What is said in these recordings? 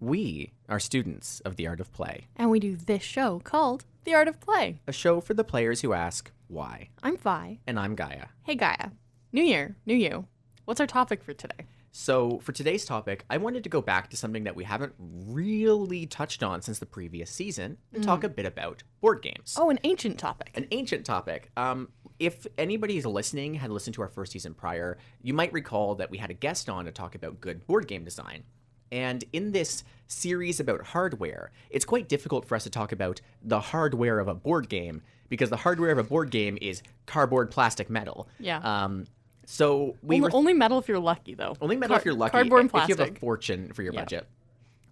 We are students of the art of play, And we do this show called The Art of Play. a show for the players who ask why. I'm Vi. And I'm Gaia. Hey, Gaia. New year, new you. What's our topic for today? So for today's topic, I wanted to go back to something that we haven't really touched on since the previous season and talk a bit about board games. Oh, an ancient topic. An ancient topic. If anybody's listening had listened to our first season prior, you might recall that we had a guest on to talk about good board game design. And in this series about hardware, it's quite difficult for us to talk about the hardware of a board game because the hardware of a board game is cardboard, plastic, metal. Yeah. So we were only metal if you're lucky, though. only metal if you're lucky. Cardboard and if you have a plastic. fortune for your Yeah. budget.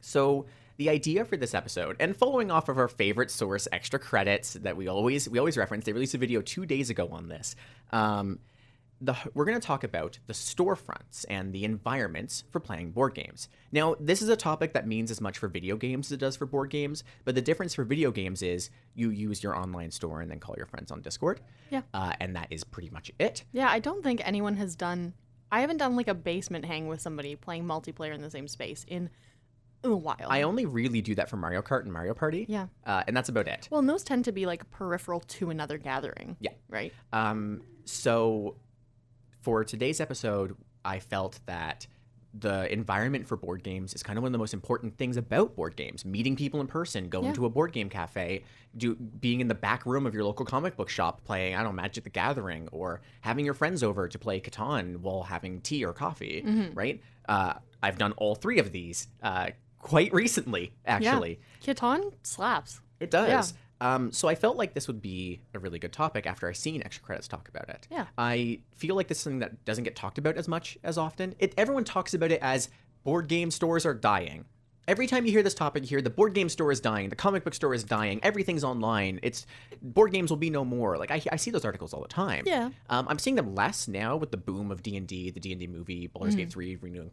So the idea for this episode, and following off of our favorite source, Extra Credits, that we always reference, they released a video 2 days ago on this. We're going to talk about the storefronts and the environments for playing board games. Now, this is a topic that means as much for video games as it does for board games, but the difference for video games is you use your online store and then call your friends on Discord. Yeah. And that is pretty much it. Yeah, I don't think anyone has done... I haven't done like a basement hang with somebody playing multiplayer in the same space in a while. I only really do that for Mario Kart and Mario Party. Yeah. And that's about it. Well, and those tend to be like peripheral to another gathering. Yeah. Right? So for today's episode, I felt that the environment for board games is kind of one of the most important things about board games. Meeting people in person, going to a board game cafe, being in the back room of your local comic book shop playing, I don't know, Magic the Gathering, or having your friends over to play Catan while having tea or coffee, right? I've done all three of these quite recently, actually. Yeah. Catan slaps. It does. So I felt like this would be a really good topic after I seen Extra Credits talk about it. Yeah. I feel like this is something that doesn't get talked about as much as often. Everyone talks about it as board game stores are dying. Every time you hear this topic, you hear the board game store is dying, the comic book store is dying, everything's online. Board games will be no more. Like I see those articles all the time. Yeah. I'm seeing them less now with the boom of D&D, the D&D movie, Baldur's Gate 3 renewing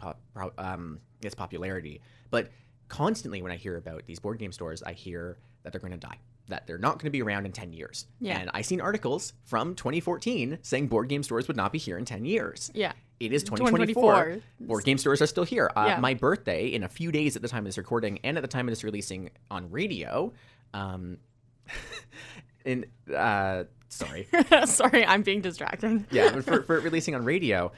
its popularity. But constantly when I hear about these board game stores, I hear that they're going to die, that they're not going to be around in 10 years. Yeah. And I've seen articles from 2014 saying board game stores would not be here in 10 years. Yeah. It is 2024. 2024. Board game stores are still here. Yeah. My birthday, in a few days at the time of this recording and at the time of this releasing on radio, sorry. Sorry, I'm being distracting. Yeah, but for it releasing on radio,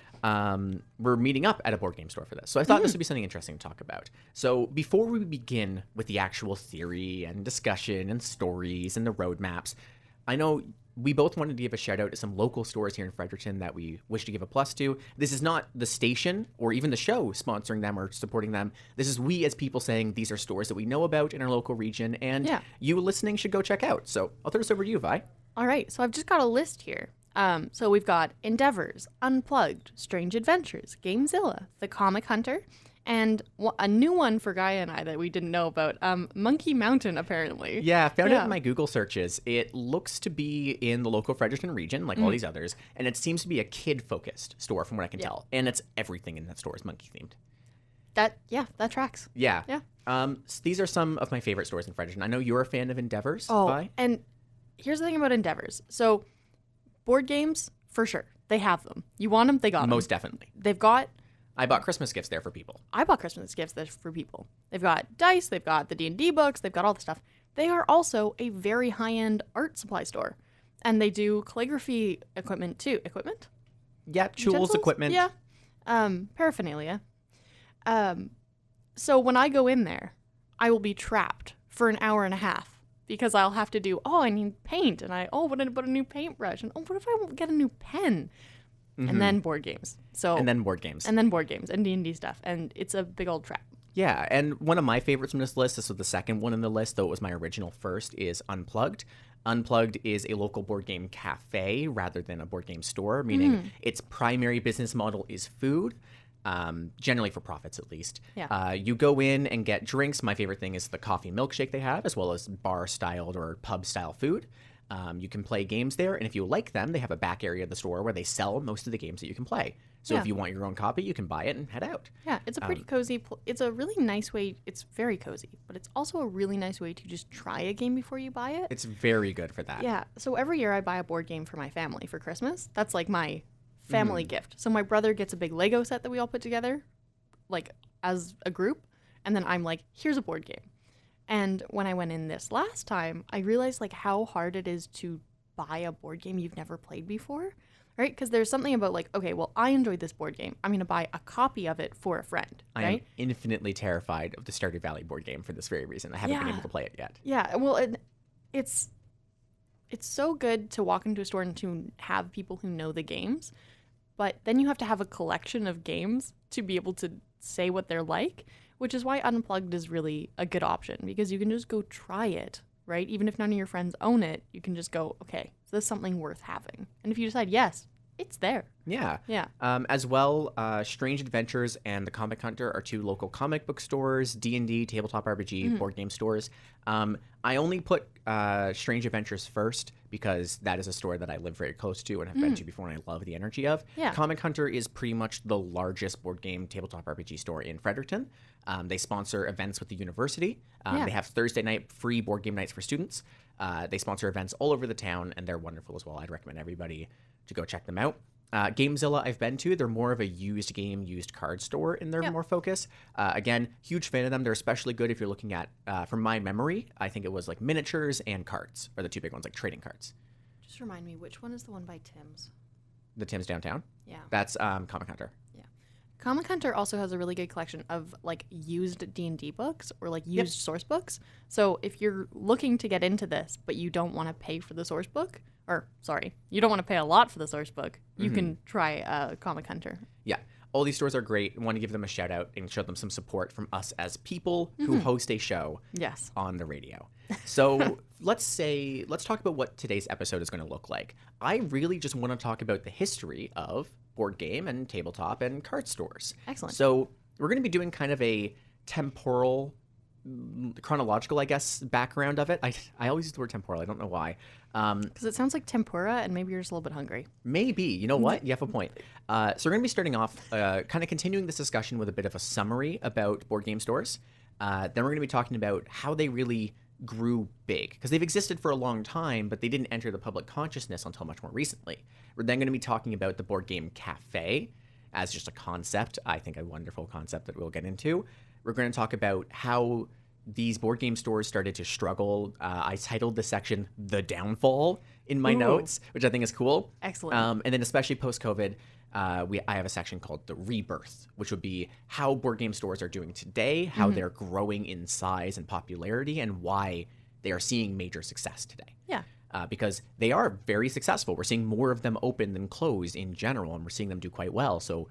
we're meeting up at a board game store for this. So I thought this would be something interesting to talk about. So before we begin with the actual theory and discussion and stories and the roadmaps, I know we both wanted to give a shout out to some local stores here in Fredericton that we wish to give a plus to. This is not the station or even the show sponsoring them or supporting them. This is we as people saying these are stores that we know about in our local region and you listening should go check out. So I'll turn this over to you, Vi. All right, so I've just got a list here. So we've got Endeavors, Unplugged, Strange Adventures, Gamezilla, The Comic Hunter, and a new one for Gaia and I that we didn't know about, Monkey Mountain, apparently. Yeah, I found it in my Google searches. It looks to be in the local Fredericton region, like all these others, and it seems to be a kid-focused store from what I can tell. And it's everything in that store is monkey-themed. That tracks. Yeah. Yeah. So these are some of my favorite stores in Fredericton. I know you're a fan of Endeavors, Vi. And here's the thing about Endeavors. So board games, for sure. They have them. You want them, they got them. Most definitely. They've got... I bought Christmas gifts there for people. I bought Christmas gifts there for people. They've got dice, they've got the D&D books, they've got all the stuff. They are also a very high-end art supply store. And they do calligraphy equipment too. Equipment? Yeah, tools, Utensils? equipment. Yeah. Paraphernalia. So when I go in there, I will be trapped for an hour and a half because I'll have to do, I need paint. And what about a new paintbrush? And what if I won't get a new pen? And then board games. And then board games. And then board games and D&D stuff. And it's a big old trap. Yeah, and one of my favorites from this list, this was the second one in the list, though it was my original first, is Unplugged. Unplugged is a local board game cafe rather than a board game store, meaning its primary business model is food, generally for profits at least. Yeah. You go in and get drinks. My favorite thing is the coffee milkshake they have, as well as bar-styled or pub-style food. You can play games there, and if you like them, they have a back area of the store where they sell most of the games that you can play. So if you want your own copy, you can buy it and head out. Yeah, it's a pretty cozy. It's a really nice way. It's very cozy, but it's also a really nice way to just try a game before you buy it. It's very good for that. Yeah. So every year I buy a board game for my family for Christmas. That's like my family gift. So my brother gets a big Lego set that we all put together, like as a group. and then I'm like, here's a board game. And when I went in this last time, I realized like how hard it is to buy a board game you've never played before, right? Because there's something about like, okay, well, I enjoyed this board game. I'm going to buy a copy of it for a friend, I right? am infinitely terrified of the Stardew Valley board game for this very reason. I haven't been Yeah. able to play it yet. Yeah, well, it's so good to walk into a store and to have people who know the games, but then you have to have a collection of games to be able to say what they're like, which is why Unplugged is really a good option because you can just go try it, right? Even if none of your friends own it, you can just go, okay, is this something worth having? And if you decide yes, it's there. Yeah. Yeah. As well, Strange Adventures and The Comic Hunter are two local comic book stores, D&D, tabletop RPG, board game stores. I only put Strange Adventures first because that is a store that I live very close to and have been to before and I love the energy of. Yeah. Comic Hunter is pretty much the largest board game tabletop RPG store in Fredericton. They sponsor events with the university. Yeah. They have Thursday night free board game nights for students. They sponsor events all over the town, and they're wonderful as well. I'd recommend everybody to go check them out. Gamezilla I've been to. They're more of a used game, used card store in their more focus. Again, huge fan of them. They're especially good if you're looking at, from my memory, I think it was like miniatures and cards are the two big ones, like trading cards. Just remind me, which one is the one by Tim's? The Tim's Downtown. Yeah. That's Comic Hunter. Yeah. Comic Hunter also has a really good collection of like used D&D books or like used source books. So if you're looking to get into this, but you don't want to pay for the source book, or sorry, you don't want to pay a lot for the source book, you can try Comic Hunter. Yeah. All these stores are great. I want to give them a shout out and show them some support from us as people who host a show Yes. on the radio. So let's talk about what today's episode is going to look like. I really just want to talk about the history of board game and tabletop and card stores. Excellent. So we're going to be doing kind of a temporal, chronological, I guess, background of it. I always use the word temporal. I don't know why. Because it sounds like tempura and maybe you're just a little bit hungry. Maybe. You know what? You have a point. So we're going to be starting off kind of continuing this discussion with a bit of a summary about board game stores. Then we're going to be talking about how they really grew big because they've existed for a long time, but they didn't enter the public consciousness until much more recently. We're then going to be talking about the board game cafe as just a concept. I think a wonderful concept that we'll get into. We're going to talk about how these board game stores started to struggle. I titled this section "The Downfall" in my notes, which I think is cool. Excellent. And then especially post-COVID, I have a section called "The Rebirth," which would be how board game stores are doing today, how they're growing in size and popularity, and why they are seeing major success today. Yeah. Because they are very successful. We're seeing more of them open than closed in general, and we're seeing them do quite well. So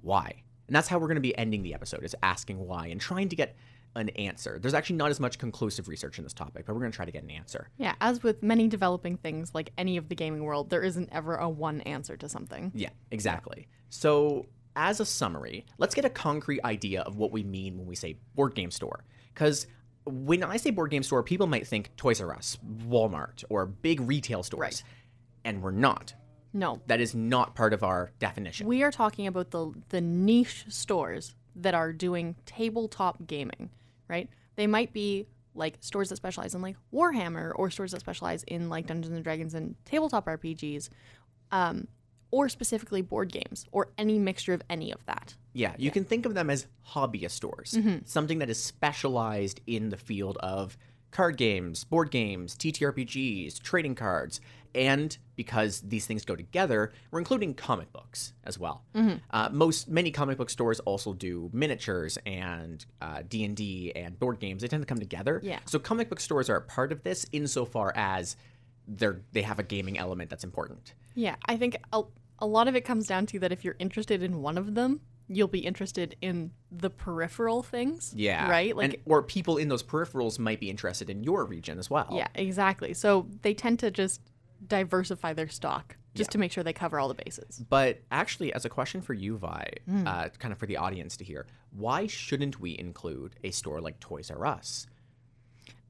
why? And that's how we're going to be ending the episode, is asking why and trying to get an answer. There's actually not as much conclusive research in this topic, but we're going to try to get an answer. Yeah, as with many developing things, like any of the gaming world, there isn't ever a one answer to something. Yeah, exactly. So as a summary, let's get a concrete idea of what we mean when we say board game store. Because when I say board game store, people might think Toys R Us, Walmart, or big retail stores. Right. And we're not. No. That is not part of our definition. We are talking about the niche stores that are doing tabletop gaming, right? They might be like stores that specialize in like Warhammer or stores that specialize in like Dungeons and Dragons and tabletop RPGs, or specifically board games or any mixture of any of that. Yeah, you can think of them as hobbyist stores, something that is specialized in the field of card games, board games, TTRPGs, trading cards, and because these things go together, we're including comic books as well. Many comic book stores also do miniatures and D&D and board games. They tend to come together. Yeah. So comic book stores are a part of this insofar as they have a gaming element that's important. Yeah, I think a lot of it comes down to that if you're interested in one of them, you'll be interested in the peripheral things. Yeah. Right? Or people in those peripherals might be interested in your region as well. Yeah, exactly. So they tend to just diversify their stock just to make sure they cover all the bases. But actually, as a question for you, Vi, kind of for the audience to hear, why shouldn't we include a store like Toys R Us?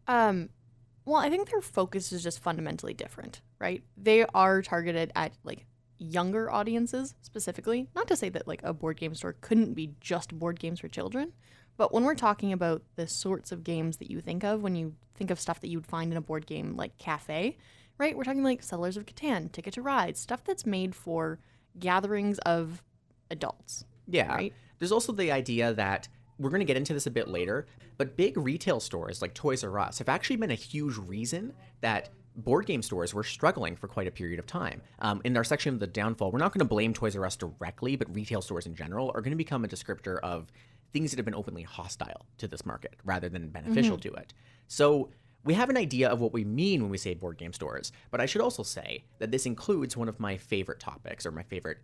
Well, I think their focus is just fundamentally different, right? They are targeted at like younger audiences specifically. Not to say that like a board game store couldn't be just board games for children, but when we're talking about the sorts of games that you think of when you think of stuff that you would find in a board game like cafe, right? We're talking like Settlers of Catan, Ticket to Ride, stuff that's made for gatherings of adults. Yeah. Right? There's also the idea that we're going to get into this a bit later, but big retail stores like Toys R Us have actually been a huge reason that board game stores were struggling for quite a period of time. In our section of the downfall, we're not going to blame Toys R Us directly, but retail stores in general are going to become a descriptor of things that have been openly hostile to this market rather than beneficial to it. So we have an idea of what we mean when we say board game stores, but I should also say that this includes one of my favorite topics, or my favorite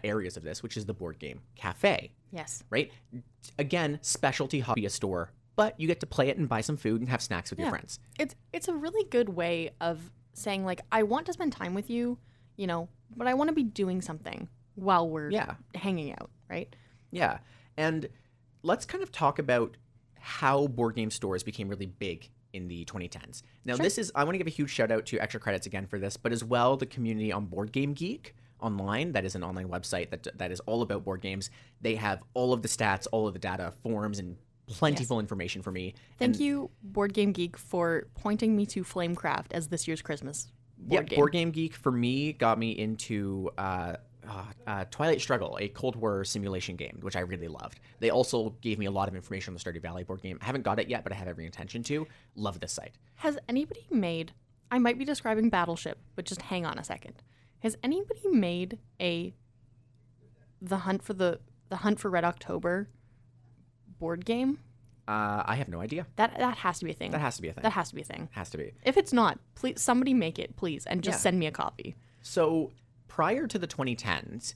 areas of this, which is the board game cafe. Yes. Right? Again, specialty hobbyist store, but you get to play it and buy some food and have snacks with your friends. It's a really good way of saying, like, I want to spend time with you, you know, but I want to be doing something while we're hanging out, right? Yeah. And let's kind of talk about how board game stores became really big in the 2010s. Now, I want to give a huge shout out to Extra Credits again for this, but as well the community on Board Game Geek online. That is an online website that is all about board games. They have all of the stats, all of the data, forums, and plentiful information for me. Thank you, Board Game Geek, for pointing me to Flamecraft as this year's Christmas board game. Board Game Geek for me got me into Twilight Struggle, a Cold War simulation game, which I really loved. They also gave me a lot of information on the Stardew Valley board game. I haven't got it yet, but I have every intention to. Love this site. Has anybody made, I might be describing Battleship, but just hang on a second. Has anybody made the Hunt for Red October board game? I have no idea. That has to be a thing. That has to be a thing. That has to be a thing. Has to be. If it's not, please somebody make it, please, and just send me a copy. So prior to the 2010s,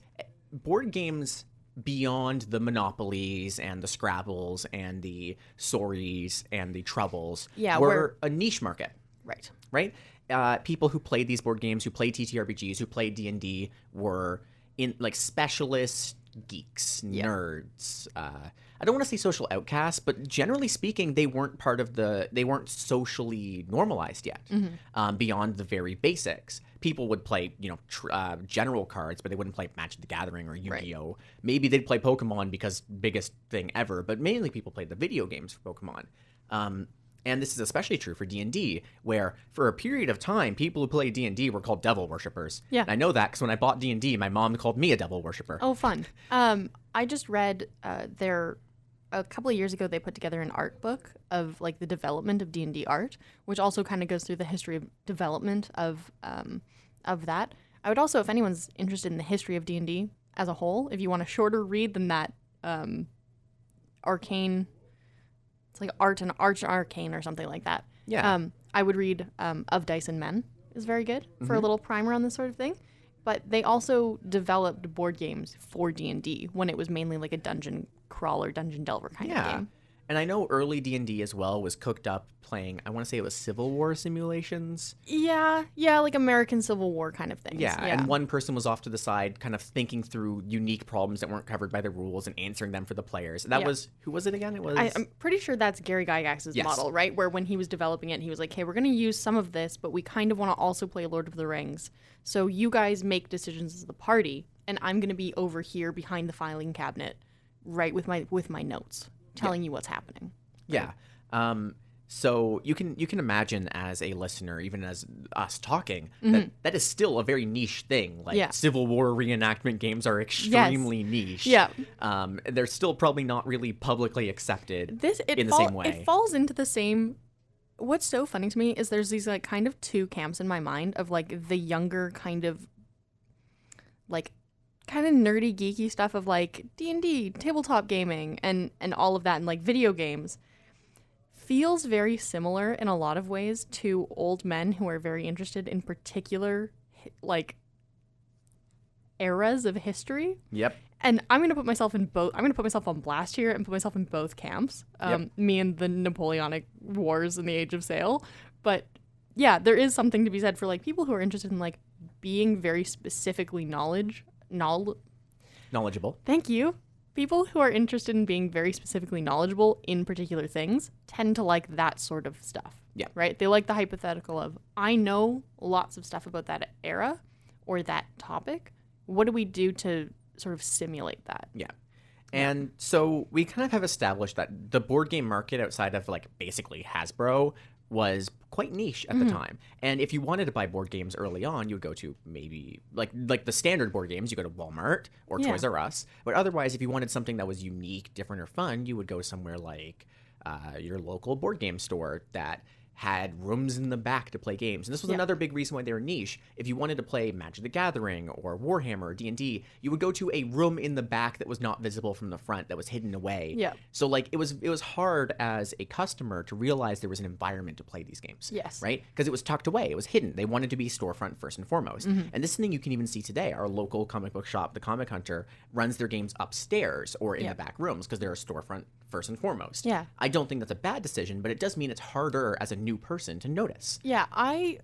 board games beyond the Monopolies and the Scrabbles and the Sorries and the Troubles were a niche market. Right? People who played these board games, who played TTRPGs, who played D&D were in like specialists, geeks, nerds. I don't want to say social outcasts, but generally speaking, they weren't socially normalized yet. Beyond the very basics. People would play, general cards, but they wouldn't play Magic the Gathering or Yu-Gi-Oh. Right. Maybe they'd play Pokemon because biggest thing ever, but mainly people played the video games for Pokemon. And this is especially true for D&D, where for a period of time, people who played D&D were called devil worshippers. Yeah. And I know that because when I bought D&D, my mom called me a devil worshipper. Oh, fun. I just read a couple of years ago, they put together an art book of like the development of D&D art, which also kind of goes through the history of development of that. I would also, if anyone's interested in the history of D&D as a whole, if you want a shorter read than that arcane, it's like art and arcane or something like that. Yeah. I would read Of Dice and Men is very good for a little primer on this sort of thing. But they also developed board games for D&D when it was mainly like a dungeon crawler, dungeon delver kind of game. And I know early D&D as well was cooked up playing, I want to say it was Civil War simulations. Yeah, like American Civil War kind of things. Yeah, and one person was off to the side kind of thinking through unique problems that weren't covered by the rules and answering them for the players. That was, who was it again? It was. I'm pretty sure that's Gary Gygax's model, right? Where when he was developing it, he was like, hey, we're going to use some of this, but we kind of want to also play Lord of the Rings. So you guys make decisions as the party, and I'm going to be over here behind the filing cabinet, right, with my notes, telling you what's happening. Right? Yeah. So you can imagine as a listener, even as us talking, that is still a very niche thing. Like Civil War reenactment games are extremely niche. Yeah. They're still probably not really publicly accepted in the same way. It falls into the same. What's so funny to me is there's these like kind of two camps in my mind of like the younger kind of nerdy geeky stuff of like D&D, tabletop gaming and all of that, and like video games feels very similar in a lot of ways to old men who are very interested in particular like eras of history. Yep. And I'm going to put myself in both. I'm going to put myself on blast here and put myself in both camps. Me and the Napoleonic Wars and the Age of Sail. But yeah, there is something to be said for like people who are interested in like being very specifically knowledgeable. Thank you. People who are interested in being very specifically knowledgeable in particular things tend to like that sort of stuff. Yeah. Right? They like the hypothetical of, I know lots of stuff about that era or that topic. What do we do to sort of simulate that? Yeah. And so we kind of have established that the board game market outside of like basically Hasbro was quite niche at the time. And if you wanted to buy board games early on, you would go to maybe like the standard board games, you go to Walmart or Yeah. Toys R Us. But otherwise, if you wanted something that was unique, different, or fun, you would go somewhere like your local board game store that had rooms in the back to play games. And this was another big reason why they were niche. If you wanted to play Magic the Gathering or Warhammer or D&D, you would go to a room in the back that was not visible from the front, that was hidden away. Yeah. So like it was hard as a customer to realize there was an environment to play these games. Yes. Right? Because it was tucked away. It was hidden. They wanted to be storefront first and foremost. And this is something you can even see today. Our local comic book shop, the Comic Hunter, runs their games upstairs or in the back rooms because they're a storefront first and foremost. Yeah. I don't think that's a bad decision, but it does mean it's harder as a new person to notice. Yeah, I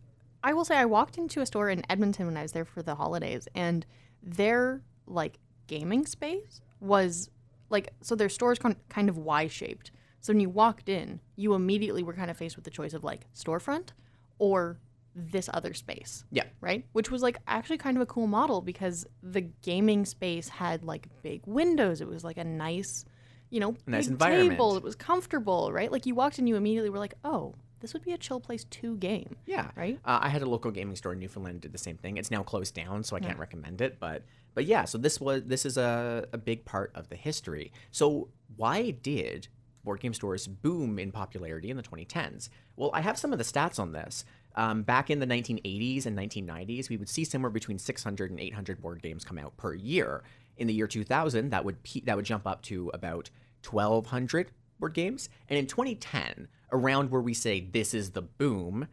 will say I walked into a store in Edmonton when I was there for the holidays, and their like gaming space was like, so their store is kind of Y-shaped. So when you walked in, you immediately were kind of faced with the choice of like storefront or this other space. Yeah. Right? Which was like actually kind of a cool model because the gaming space had like big windows. It was like a nice, Nice big environment. table. It was comfortable, right? Like you walked in, you immediately were like, oh, this would be a chill place to game. Yeah. Right? I had a local gaming store in Newfoundland did the same thing. It's now closed down, so I can't recommend it. But yeah, so this is a big part of the history. So why did board game stores boom in popularity in the 2010s? Well, I have some of the stats on this. Back in the 1980s and 1990s, we would see somewhere between 600 and 800 board games come out per year. In the year 2000, that would jump up to about 1,200 board games. And in 2010, around where we say this is the boom,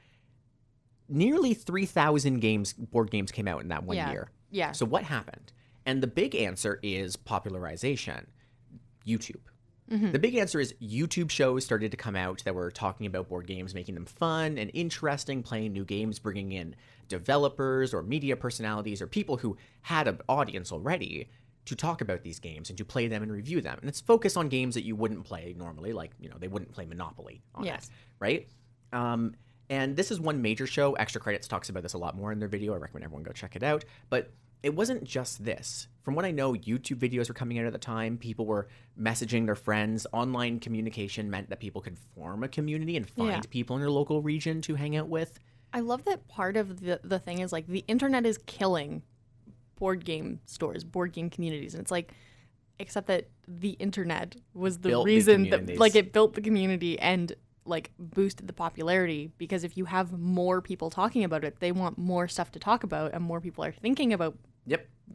nearly 3,000 board games came out in that one year. Yeah. So what happened? And the big answer is popularization. YouTube. The big answer is YouTube shows started to come out that were talking about board games, making them fun and interesting, playing new games, bringing in developers or media personalities or people who had an audience already to talk about these games and to play them and review them. And it's focused on games that you wouldn't play normally, like, they wouldn't play Monopoly on it, right? And this is one major show. Extra Credits talks about this a lot more in their video. I recommend everyone go check it out. But it wasn't just this. From what I know, YouTube videos were coming out at the time. People were messaging their friends. Online communication meant that people could form a community and find people in their local region to hang out with. I love that part of the thing is like the internet is killing board game stores, board game communities. And it's like, except that the internet was the reason that like it built the community and like boosted the popularity, because if you have more people talking about it, they want more stuff to talk about and more people are thinking about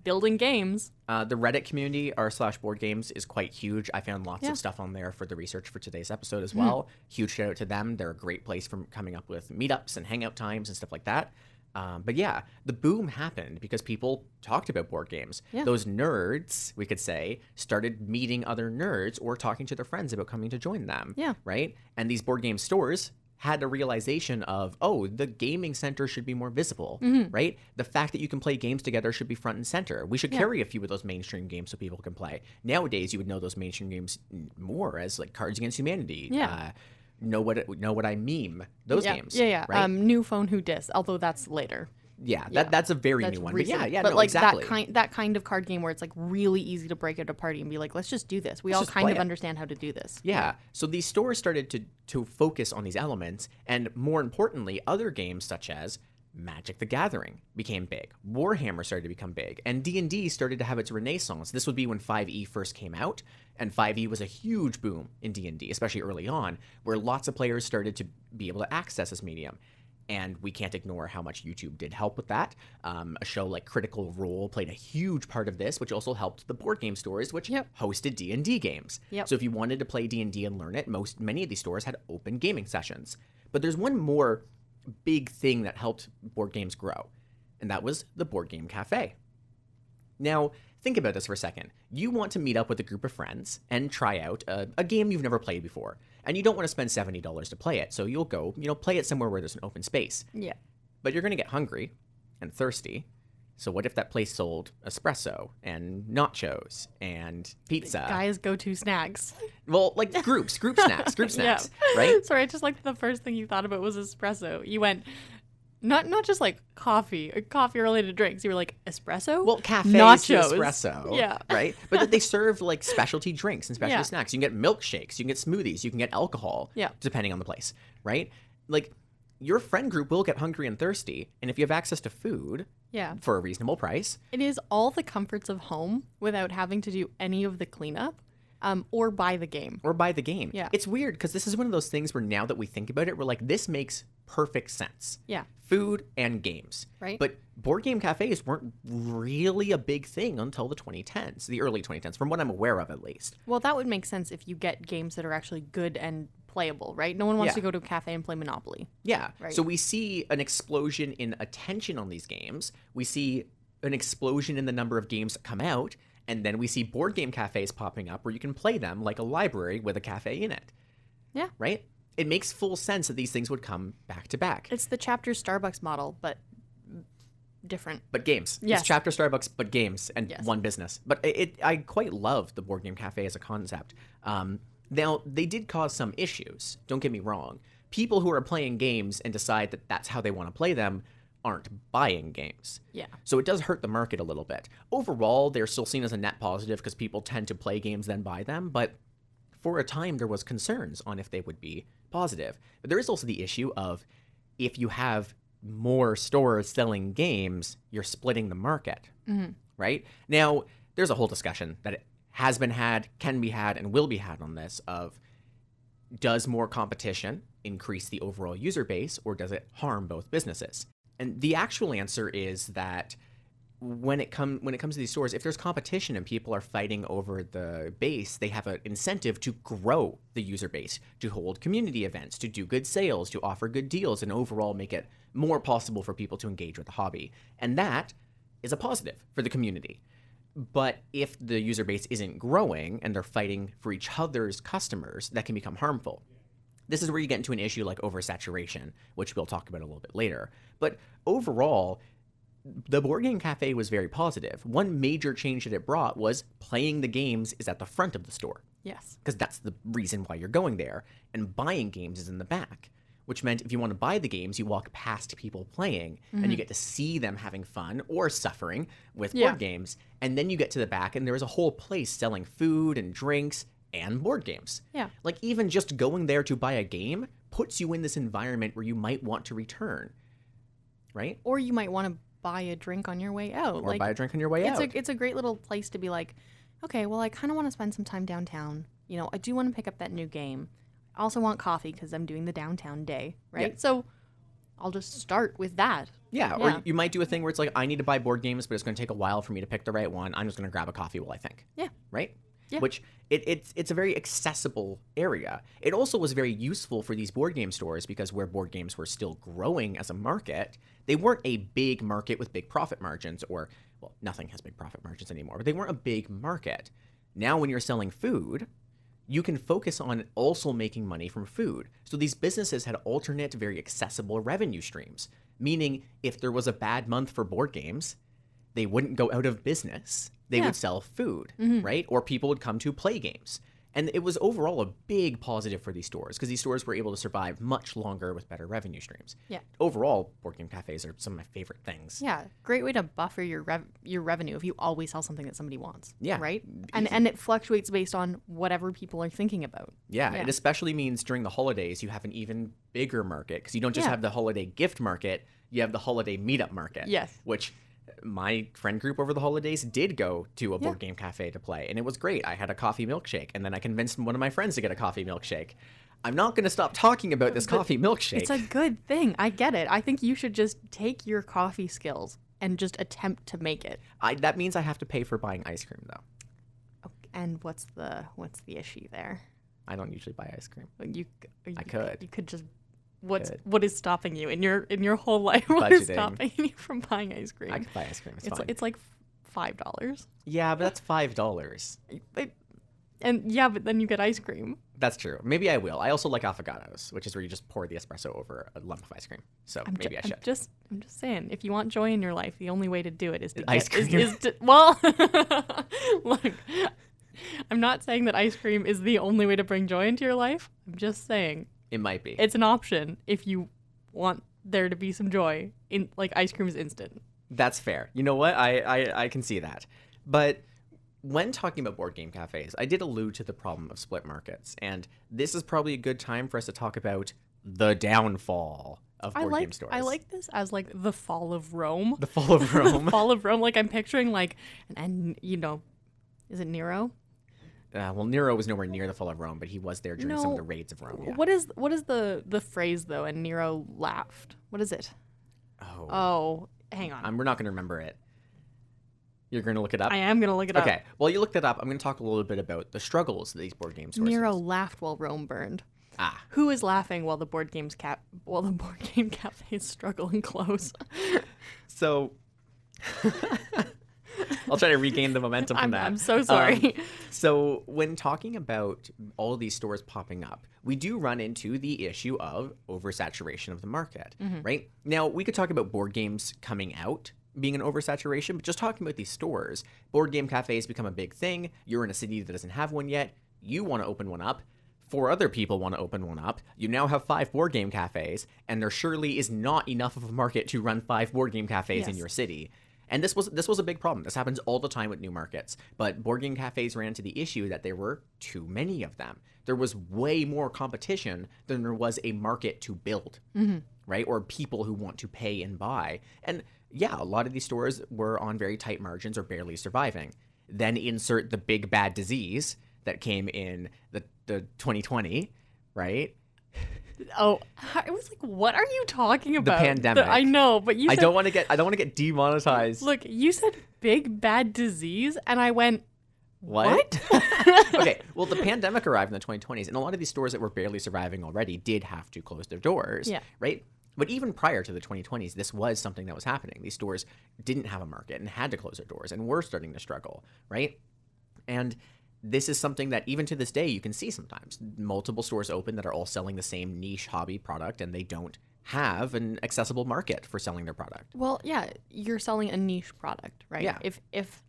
building games. The Reddit community r/board games is quite huge. I found lots of stuff on there for the research for today's episode as well. Huge shout out to them. They're a great place for coming up with meetups and hangout times and stuff like that. But yeah, the boom happened because people talked about board games. Those nerds, we could say, started meeting other nerds or talking to their friends about coming to join them. Right? And these board game stores had a realization of, oh, the gaming center should be more visible, right? The fact that you can play games together should be front and center. We should carry a few of those mainstream games so people can play. Nowadays, you would know those mainstream games more as like Cards Against Humanity. Know what I meme. Those games. Right? New Phone Who Dis, although that's later. That's a very new one. Recent. But like exactly. that kind of card game where it's like really easy to break out a party and be like, let's just do this. We all kind of understand how to do this. So these stores started to focus on these elements, and more importantly, other games such as Magic the Gathering became big. Warhammer started to become big, and D&D started to have its renaissance. This would be when 5e first came out, and 5e was a huge boom in D&D, especially early on, where lots of players started to be able to access this medium. And we can't ignore how much YouTube did help with that. A show like Critical Role played a huge part of this, which also helped the board game stores, which hosted D&D games. So if you wanted to play D&D and learn it, many of these stores had open gaming sessions. But there's one more big thing that helped board games grow, and that was the Board Game Cafe. Now, think about this for a second. You want to meet up with a group of friends and try out a game you've never played before. And you don't want to spend $70 to play it, so you'll go, play it somewhere where there's an open space. But you're going to get hungry and thirsty. So what if that place sold espresso and nachos and pizza? Guys' go-to snacks. Well, like group snacks, right? Sorry, I just like the first thing you thought about was espresso. You went... Not just like coffee-related drinks. You were like, espresso? Well, cafes nachos. Espresso, right? But they serve like specialty drinks and specialty snacks. You can get milkshakes, you can get smoothies, you can get alcohol, depending on the place, right? like, your friend group will get hungry and thirsty, and if you have access to food Yeah. for a reasonable price, It is all the comforts of home without having to do any of the cleanup or buy the game. or buy the game. Yeah. It's weird because this is one of those things where now that we think about it, we're like, this makes perfect sense. Yeah. Food and games. Right. But board game cafes weren't really a big thing until the 2010s, the early 2010s, from what I'm aware of at least. Well, that would make sense if you get games that are actually good and playable, right? No one wants Yeah. to go to a cafe and play Monopoly. Yeah. Right. So we see an explosion in attention on these games. We see an explosion in the number of games that come out. And then we see board game cafes popping up where you can play them like a library with a cafe in it. Yeah. Right? It makes full sense that these things would come back to back. It's the chapter Starbucks model, but different. But games. Yes. It's chapter Starbucks, but games and Yes. one business. But I quite love the board game cafe as a concept. Now, they did cause some issues. Don't get me wrong. People who are playing games and decide that that's how they want to play them aren't buying games. Yeah. So it does hurt the market a little bit. Overall, they're still seen as a net positive because people tend to play games then buy them. But for a time, there was concerns on if they would be positive. But there is also the issue of if you have more stores selling games, you're splitting the market, right? Now, there's a whole discussion that has been had, can be had, and will be had on this of does more competition increase the overall user base or does it harm both businesses? And the actual answer is that when it comes to these stores, if there's competition and people are fighting over the base, they have an incentive to grow the user base, to hold community events, to do good sales, to offer good deals, and overall make it more possible for people to engage with the hobby. And that is a positive for the community. But if the user base isn't growing and they're fighting for each other's customers, that can become harmful. This is where you get into an issue like oversaturation, which we'll talk about a little bit later. But overall, the board game cafe was very positive. One major change that it brought was playing the games is at the front of the store, Yes. because that's the reason why you're going there, and buying games is in the back, which meant if you want to buy the games, you walk past people playing, and you get to see them having fun or suffering with Yeah. board games, and then you get to the back, and there's a whole place selling food and drinks and board games. Yeah. Like, even just going there to buy a game puts you in this environment where you might want to return, right? Or you might want to buy a drink on your way out. Or buy a drink on your way out. It's a great little place to be like, okay, well, I kind of want to spend some time downtown. You know, I do want to pick up that new game. I also want coffee because I'm doing the downtown day, right? Yeah. So I'll just start with that. Yeah, Yeah. or you might do a thing where it's like, I need to buy board games, but it's going to take a while for me to pick the right one. I'm just going to grab a coffee while I think. Yeah. Right? Yeah. Which, it's a very accessible area. It also was very useful for these board game stores because where board games were still growing as a market, they weren't a big market with big profit margins or, well, nothing has big profit margins anymore, but they weren't a big market. Now when you're selling food, you can focus on also making money from food. So these businesses had alternate, very accessible revenue streams, meaning if there was a bad month for board games, they wouldn't go out of business. They Yeah. would sell food, right? Or people would come to play games. And it was overall a big positive for these stores because these stores were able to survive much longer with better revenue streams. Yeah. Overall, board game cafes are some of my favorite things. Yeah, great way to buffer your revenue if you always sell something that somebody wants. Yeah. Right? And it fluctuates based on whatever people are thinking about. Yeah, Yeah. it especially means during the holidays you have an even bigger market because you don't just Yeah. have the holiday gift market, you have the holiday meetup market. Yes. Which my friend group over the holidays did go to a board game cafe to play, and it was great. I had a coffee milkshake, and then I convinced one of my friends to get a coffee milkshake. I'm not going to stop talking about this coffee milkshake. It's a good thing. I get it. I think you should just take your coffee skills and just attempt to make it. That means I have to pay for buying ice cream, though. And what's the issue there? I don't usually buy ice cream. I could. You could just. Could. What is stopping you in your whole life? What is Budgeting. stopping you from buying ice cream? I could buy ice cream. It's fine. It's like $5. Yeah, but that's $5. But then you get ice cream. That's true. Maybe I will. I also like affogatos, which is where you just pour the espresso over a lump of ice cream. So maybe I should. I'm just saying, if you want joy in your life, the only way to do it is to Ice get, cream. is to, well, look, I'm not saying that ice cream is the only way to bring joy into your life. I'm just saying It might be. it's an option if you want there to be some joy. In like ice cream is instant. That's fair. You know what? I can see that. But when talking about board game cafes, I did allude to the problem of split markets. And this is probably a good time for us to talk about the downfall of board game stores. I like this as like the fall of Rome. The fall of Rome. The fall of Rome. Like I'm picturing like, and you know, is it Nero? Well, Nero was nowhere near the fall of Rome, but he was there during some of No. the raids of Rome. Yeah. What is the phrase though? And Nero laughed. What is it? Oh, hang on. We're not going to remember it. You're going to look it up? I am gonna look it up. Okay. Well, you looked it up. I'm going to talk a little bit about the struggles that these board game stores Nero face. laughed while Rome burned. Ah. Who is laughing while the board game cafes struggle and close? So I'll try to regain the momentum from that. I'm so sorry. So when talking about all of these stores popping up, we do run into the issue of oversaturation of the market, right? Now, we could talk about board games coming out being an oversaturation, but just talking about these stores, board game cafes become a big thing. You're in a city that doesn't have one yet. You want to open one up. 4 other people want to open one up. You now have 5 board game cafes, and there surely is not enough of a market to run 5 board game cafes in your city. And this was a big problem. This happens all the time with new markets. But board game cafes ran into the issue that there were too many of them. There was way more competition than there was a market to build, right? Or people who want to pay and buy. And yeah, a lot of these stores were on very tight margins or barely surviving. Then insert the big bad disease that came in the 2020, right? Oh, I was like, what are you talking about? pandemic. I know, but you said, I don't want to get demonetized. look, you said big bad disease, and I went, What? Okay, well, the pandemic arrived in the 2020s, and a lot of these stores that were barely surviving already did have to close their doors, right? But even prior to the 2020s, this was something that was happening. These stores didn't have a market and had to close their doors and were starting to struggle, right? And this is something that even to this day you can see sometimes. Multiple stores open that are all selling the same niche hobby product, and they don't have an accessible market for selling their product. well, yeah, you're selling a niche product, right? Yeah. If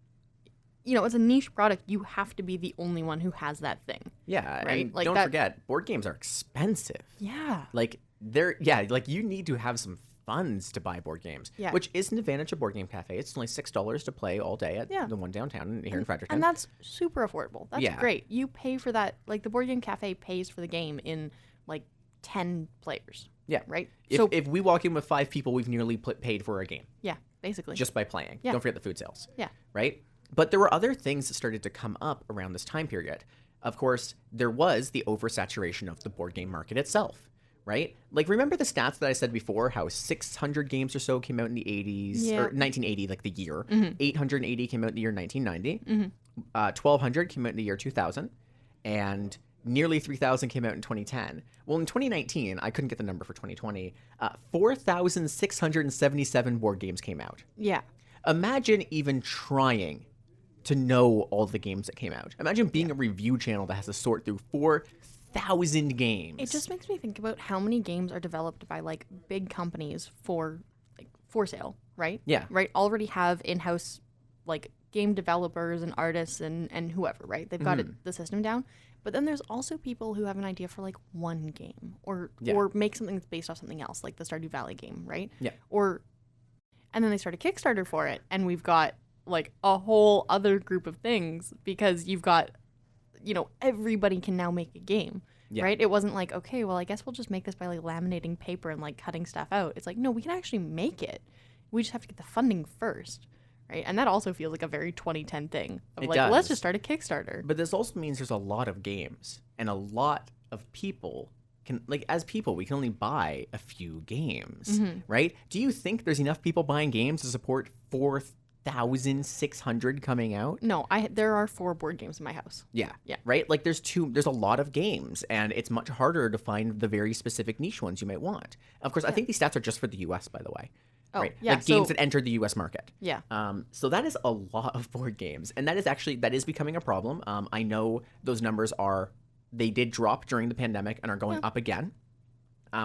you know, it's a niche product, you have to be the only one who has that thing. Yeah, Right? and Like don't that- forget, board games are expensive. Yeah. Like you need to have some funds to buy board games, Yeah. which is an advantage of Board Game Cafe. It's only $6 to play all day at Yeah. the one downtown here in Fredericton. And that's super affordable. That's Yeah. great. You pay for that. Like the Board Game Cafe pays for the game in like 10 players. Yeah. Right? If we walk in with 5 people, we've nearly paid for a game Yeah, basically. just by playing. Yeah. Don't forget the food sales. Yeah. Right? But there were other things that started to come up around this time period. Of course, there was the oversaturation of the board game market itself. Right? Like, remember the stats that I said before, how 600 games or so came out in the 80s, Yeah. or 1980, like the year. 880 came out in the year 1990. Mm-hmm. 1,200 came out in the year 2000. And nearly 3,000 came out in 2010. Well, in 2019, I couldn't get the number for 2020, 4,677 board games came out. Yeah. Imagine even trying to know all the games that came out. Imagine being a review channel that has to sort through 4,000 games. It just makes me think about how many games are developed by like big companies for sale, right? Yeah. Right? Already have in-house like game developers and artists and whoever, right? They've got the system down. But then there's also people who have an idea for like one game or make something that's based off something else, like the Stardew Valley game, right? Yeah. And then they start a Kickstarter for it, and we've got like a whole other group of things because you've got, you know, everybody can now make a game, right? It wasn't like, okay, well, I guess we'll just make this by like laminating paper and like cutting stuff out. It's like, no, we can actually make it. We just have to get the funding first, right? And that also feels like a very 2010 thing of It like, does. let's just start a Kickstarter. But this also means there's a lot of games, and a lot of people can, like, as people, we can only buy a few games, right? Do you think there's enough people buying games to support 4,600 coming out? No, there are 4 board games in my house. Yeah. Yeah. Right? Like, there's a lot of games, and it's much harder to find the very specific niche ones you might want. Of course, I think these stats are just for the US, by the way. Oh, right? yeah, Like games so- that entered the US market. Yeah. So that is a lot of board games, and that is becoming a problem. I know those numbers they did drop during the pandemic and are going up again.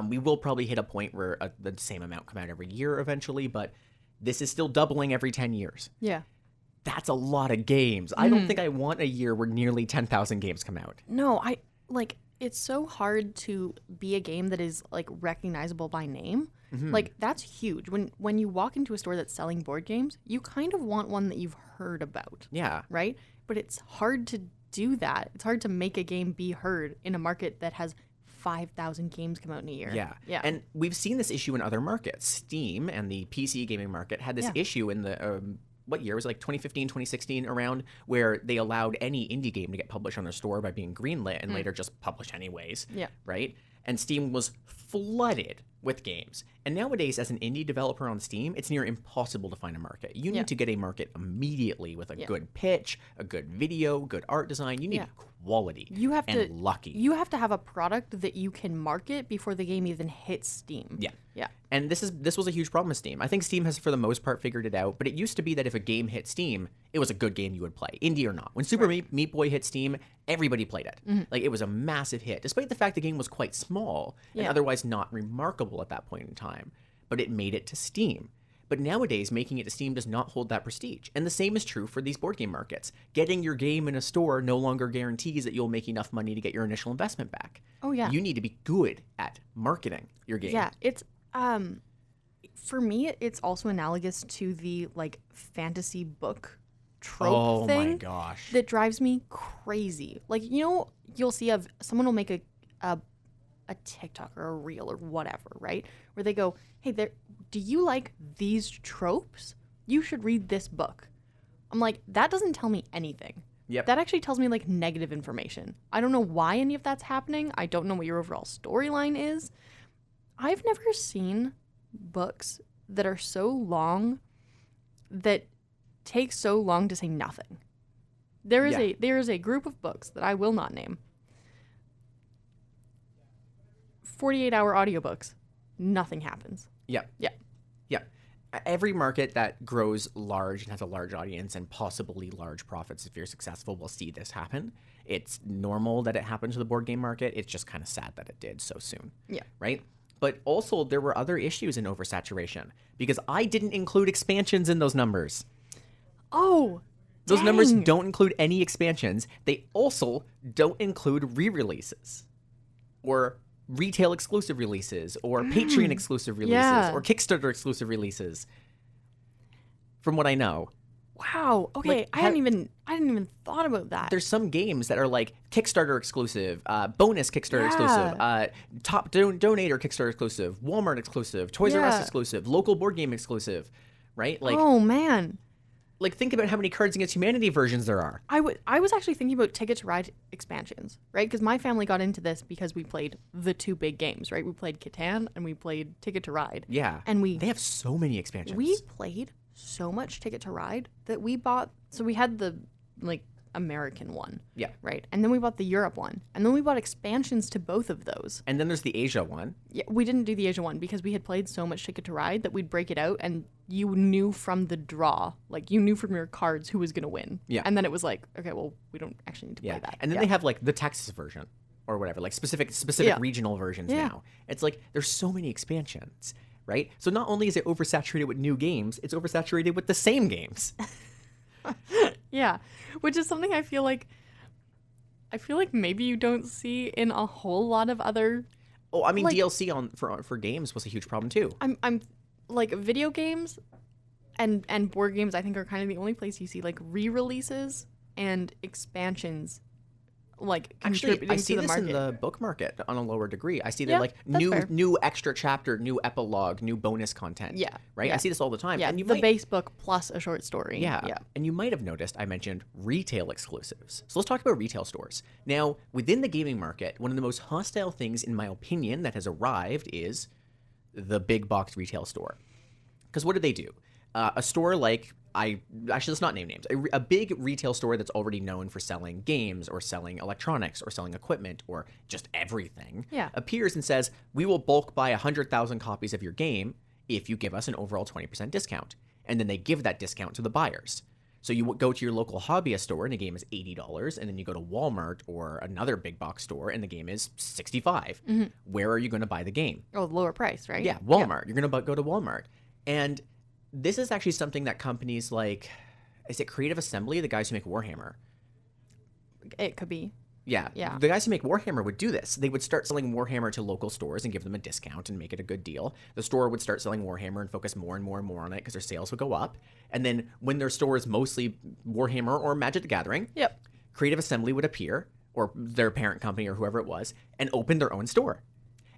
We will probably hit a point where the same amount come out every year eventually, but this is still doubling every 10 years. Yeah. That's a lot of games. I don't think I want a year where nearly 10,000 games come out. No, it's so hard to be a game that is like recognizable by name. Like that's huge. When you walk into a store that's selling board games, you kind of want one that you've heard about, Yeah. right? But it's hard to do that. It's hard to make a game be heard in a market that has 5,000 games come out in a year. Yeah. Yeah. And we've seen this issue in other markets. Steam and the PC gaming market had this issue in the what year? It was like 2015, 2016 around, where they allowed any indie game to get published on their store by being greenlit and later just published anyways. Yeah. Right? And Steam was flooded with games. And nowadays, as an indie developer on Steam, it's near impossible to find a market. You need to get a market immediately with a good pitch, a good video, good art design. You need quality. You have and to lucky. You have to have a product that you can market before the game even hits Steam. Yeah. Yeah. And this was a huge problem with Steam. I think Steam has, for the most part, figured it out. But it used to be that if a game hit Steam, it was a good game you would play, indie or not. When Super Meat Boy hit Steam, everybody played it. Like, it was a massive hit, despite the fact the game was quite small and otherwise not remarkable at that point in time. But it made it to Steam. But nowadays, making it to Steam does not hold that prestige. And the same is true for these board game markets. Getting your game in a store no longer guarantees that you'll make enough money to get your initial investment back. Oh, yeah. You need to be good at marketing your game. Yeah, it's for me it's also analogous to the like fantasy book trope thing. Oh my gosh. That drives me crazy. Like, you know, you'll see someone will make a TikTok or a reel or whatever, right? Where they go, "Hey, do you like these tropes? You should read this book." I'm like, that doesn't tell me anything. Yep. That actually tells me like negative information. I don't know why any of that's happening. I don't know what your overall storyline is. I've never seen books that are so long that take so long to say nothing. There is a group of books that I will not name. 48-hour audiobooks. Nothing happens. Yeah. Yeah. Yeah. Every market that grows large and has a large audience and possibly large profits, if you're successful, will see this happen. It's normal that it happened to the board game market. It's just kind of sad that it did so soon. Yeah. Right? But also, there were other issues in oversaturation because I didn't include expansions in those numbers. Oh, those numbers don't include any expansions. They also don't include re-releases or retail exclusive releases or Patreon exclusive releases or Kickstarter exclusive releases. From what I know. Wow. Okay, Like, I hadn't even thought about that. There's some games that are like Kickstarter exclusive, bonus Kickstarter exclusive, top donator Kickstarter exclusive, Walmart exclusive, Toys R Us exclusive, local board game exclusive, right? Like, oh man. Like, think about how many Cards Against Humanity versions there are. I was actually thinking about Ticket to Ride expansions, right? Because my family got into this because we played the two big games, right? We played Catan and we played Ticket to Ride. Yeah. And they have so many expansions. We played so much Ticket to Ride that we bought. So we had the like American one. Yeah. Right. And then we bought the Europe one. And then we bought expansions to both of those. And then there's the Asia one. Yeah, we didn't do the Asia one because we had played so much Ticket to Ride that we'd break it out and you knew from the draw, like you knew from your cards who was going to win. Yeah. And then it was like, okay, well, we don't actually need to play that. And then they have like the Texas version or whatever, like specific regional versions now. It's like there's so many expansions, right? So not only is it oversaturated with new games, it's oversaturated with the same games. Yeah, which is something I feel like maybe you don't see in a whole lot of other. Oh, I mean, like, DLC for games was a huge problem too. I'm like video games and board games. I think are kind of the only place you see like re-releases and expansions. Like actually, I see to the this market. in the book market on a lower degree. I see that Yeah, like that's fair. new extra chapter, new epilogue, new bonus content. Yeah, right. yeah. I see this all the time. Yeah, and the base book plus a short story. Yeah. Yeah. And you might have noticed I mentioned retail exclusives. So let's talk about retail stores. Now, within the gaming market, one of the most hostile things, in my opinion, that has arrived is the big box retail store. Because what do they do? A store like, let's not name names, a big retail store that's already known for selling games or selling electronics or selling equipment or just everything appears and says, we will bulk buy 100,000 copies of your game if you give us an overall 20% discount. And then they give that discount to the buyers. So you go to your local hobbyist store and the game is $80, and then you go to Walmart or another big box store and the game is $65. Mm-hmm. Where are you going to buy the game? Oh, lower price, right? Yeah, Walmart. You're going to go to Walmart. And this is actually something that companies like, is it Creative Assembly, the guys who make Warhammer? It could be. Yeah. The guys who make Warhammer would do this. They would start selling Warhammer to local stores and give them a discount and make it a good deal. The store would start selling Warhammer and focus more and more and more on it because their sales would go up. And then when their store is mostly Warhammer or Magic the Gathering, Creative Assembly would appear or their parent company or whoever it was and open their own store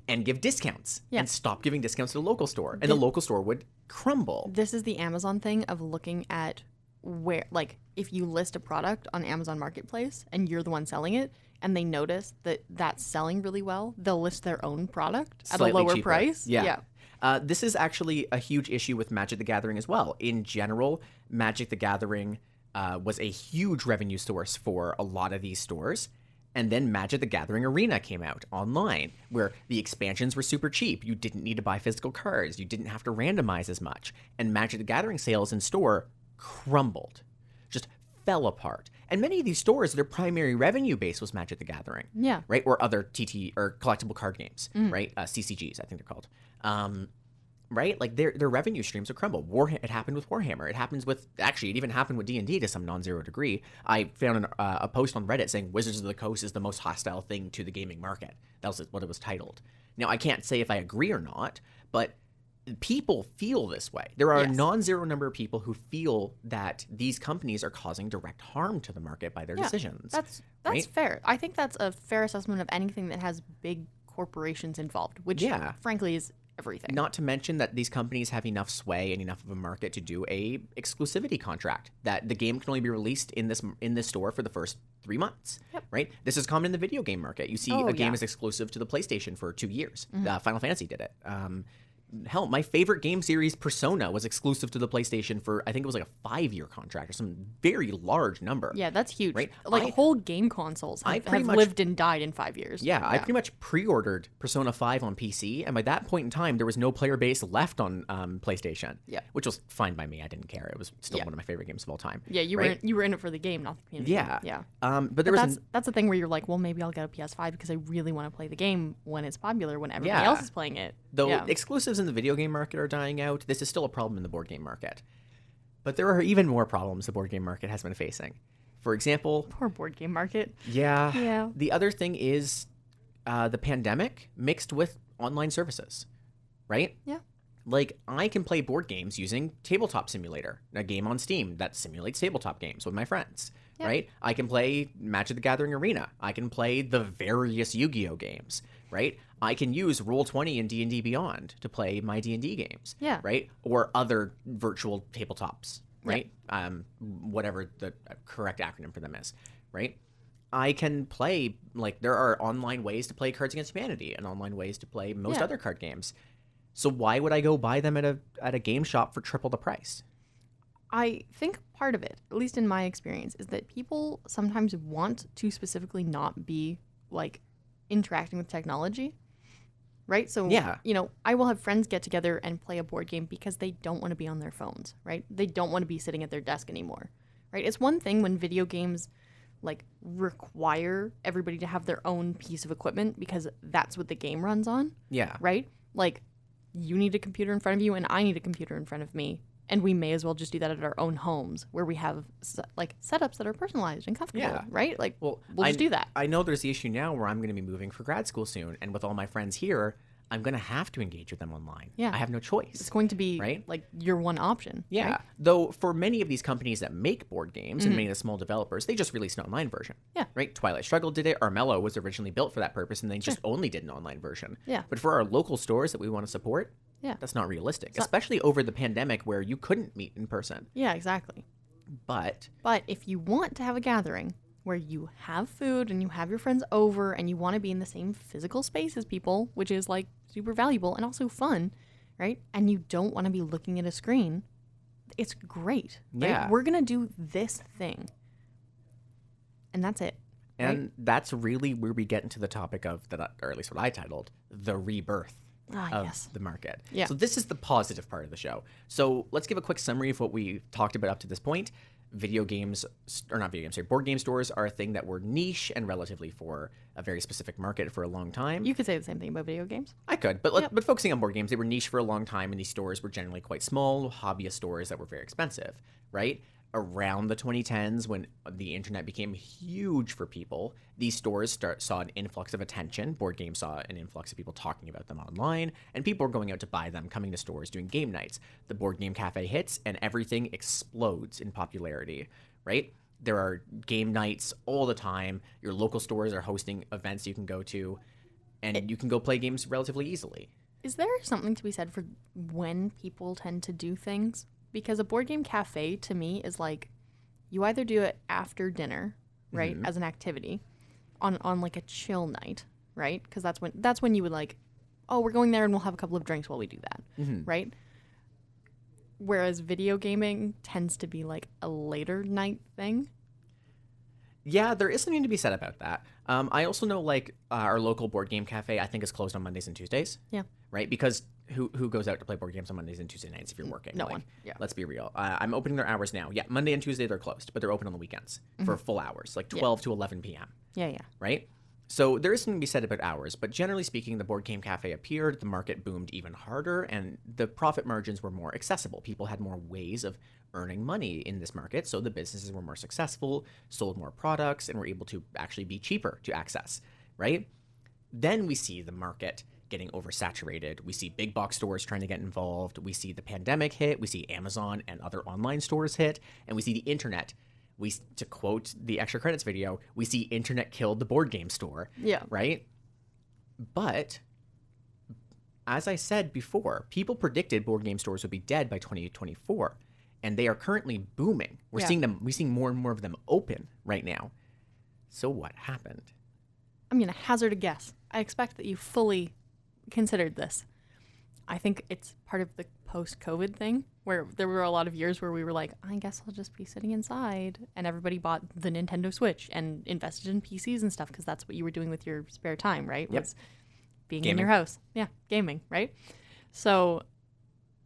and give discounts Yeah. and stop giving discounts to the local store. And the local store would crumble. This is the Amazon thing of looking at where, like, if you list a product on Amazon Marketplace and you're the one selling it and they notice that that's selling really well, they'll list their own product at Slightly a lower cheaper. price. Yeah. This is actually a huge issue with Magic the Gathering as well. In general, Magic the Gathering was a huge revenue source for a lot of these stores. And then Magic the Gathering Arena came out online, where the expansions were super cheap. You didn't need to buy physical cards. You didn't have to randomize as much. And Magic the Gathering sales in store crumbled, just fell apart. And many of these stores, their primary revenue base was Magic the Gathering. Yeah. Right? Or other TT or collectible card games, right? CCGs, I think they're called. Right? Like their revenue streams would crumble. It happened with Warhammer. It happens with, actually, it even happened with D&D to some non-zero degree. I found a post on Reddit saying Wizards of the Coast is the most hostile thing to the gaming market. That was what it was titled. Now, I can't say if I agree or not, but people feel this way. There are a non-zero number of people who feel that these companies are causing direct harm to the market by their decisions. That's right? fair. I think that's a fair assessment of anything that has big corporations involved, which frankly is everything. Not to mention that these companies have enough sway and enough of a market to do a exclusivity contract that the game can only be released in this store for the first 3 months. Right? This is common in the video game market. You see a game is exclusive to the PlayStation for 2 years. Final Fantasy did it. Hell, my favorite game series, Persona, was exclusive to the PlayStation for, I think it was like a 5-year contract or some very large number. Yeah, that's huge. Right? Like whole game consoles have lived and died in 5 years. Yeah, I pretty much pre-ordered Persona 5 on PC, and by that point in time, there was no player base left on PlayStation. Yeah. Which was fine by me. I didn't care. It was still one of my favorite games of all time. Yeah, you were in it for the game, not the community. Yeah. Yeah. But there was that's the thing where you're like, well, maybe I'll get a PS5 because I really want to play the game when it's popular, when everybody else is playing it. Though exclusives in the video game market are dying out, this is still a problem in the board game market. But there are even more problems the board game market has been facing. For example... Poor board game market. Yeah. The other thing is the pandemic mixed with online services, right? Yeah. Like, I can play board games using Tabletop Simulator, a game on Steam that simulates tabletop games with my friends, right? I can play Magic the Gathering Arena. I can play the various Yu-Gi-Oh games, right? I can use Roll20 and D&D Beyond to play my D&D games, right? Or other virtual tabletops, right? Whatever the correct acronym for them is, right? I can play, like, there are online ways to play Cards Against Humanity and online ways to play most other card games. So why would I go buy them at a game shop for triple the price? I think part of it, at least in my experience, is that people sometimes want to specifically not be, like, interacting with technology, right? So, you know, I will have friends get together and play a board game because they don't want to be on their phones, right? They don't want to be sitting at their desk anymore, right? It's one thing when video games, like, require everybody to have their own piece of equipment because that's what the game runs on. Yeah. Right? Like, you need a computer in front of you and I need a computer in front of me. And we may as well just do that at our own homes where we have, like, setups that are personalized and comfortable, right? Like, we'll just do that. I know there's the issue now where I'm going to be moving for grad school soon. And with all my friends here, I'm going to have to engage with them online. Yeah. I have no choice. It's going to be, like, your one option. Yeah. Right? Though for many of these companies that make board games and many of the small developers, they just released an online version. Yeah. Right? Twilight Struggle did it. Armello was originally built for that purpose, and they just only did an online version. Yeah. But for our local stores that we want to support, that's not realistic, especially over the pandemic where you couldn't meet in person. Yeah, exactly. But if you want to have a gathering where you have food and you have your friends over and you want to be in the same physical space as people, which is, like, super valuable and also fun, right? And you don't want to be looking at a screen, it's great. Right? Yeah. We're going to do this thing. And that's it. And that's really where we get into the topic of, or at least what I titled, the rebirth of the market. Yeah. So this is the positive part of the show. So let's give a quick summary of what we've talked about up to this point. Video games, or not video games, sorry, board game stores are a thing that were niche and relatively for a very specific market for a long time. You could say the same thing about video games. I could, but focusing on board games, they were niche for a long time, and these stores were generally quite small, hobbyist stores that were very expensive, right? Around the 2010s, when the internet became huge for people, these stores saw an influx of attention. Board games saw an influx of people talking about them online, and people were going out to buy them, coming to stores, doing game nights. The board game cafe hits, and everything explodes in popularity, right? There are game nights all the time. Your local stores are hosting events you can go to, and you can go play games relatively easily. Is there something to be said for when people tend to do things? Because a board game cafe to me is like, you either do it after dinner, right, as an activity, on like a chill night, right? Because that's when you would like, oh, we're going there and we'll have a couple of drinks while we do that, right? Whereas video gaming tends to be like a later night thing. Yeah, there is something to be said about that. I also know like our local board game cafe, I think, is closed on Mondays and Tuesdays. Yeah. Right? Because who goes out to play board games on Mondays and Tuesday nights if you're working? No like, one. Yeah. Let's be real. I'm opening their hours now. Yeah, Monday and Tuesday they're closed, but they're open on the weekends for full hours, like 12 to 11 p.m. Yeah. Right? So there is something to be said about hours, but generally speaking, the board game cafe appeared, the market boomed even harder, and the profit margins were more accessible. People had more ways of earning money in this market, so the businesses were more successful, sold more products, and were able to actually be cheaper to access, right? Then we see the market getting oversaturated. We see big box stores trying to get involved. We see the pandemic hit. We see Amazon and other online stores hit, and we see the internet. To quote the extra credits video, we see internet killed the board game store. Yeah. Right? But as I said before, people predicted board game stores would be dead by 2024, and they are currently booming. We're seeing more and more of them open right now. So what happened? I'm going to hazard a guess. I expect that you fully considered this. I think it's part of the post-COVID thing where there were a lot of years where we were like, I guess I'll just be sitting inside, and everybody bought the Nintendo Switch and invested in PCs and stuff because that's what you were doing with your spare time, right? Yep. Was being Gaming. in your house. Yeah, gaming, right? So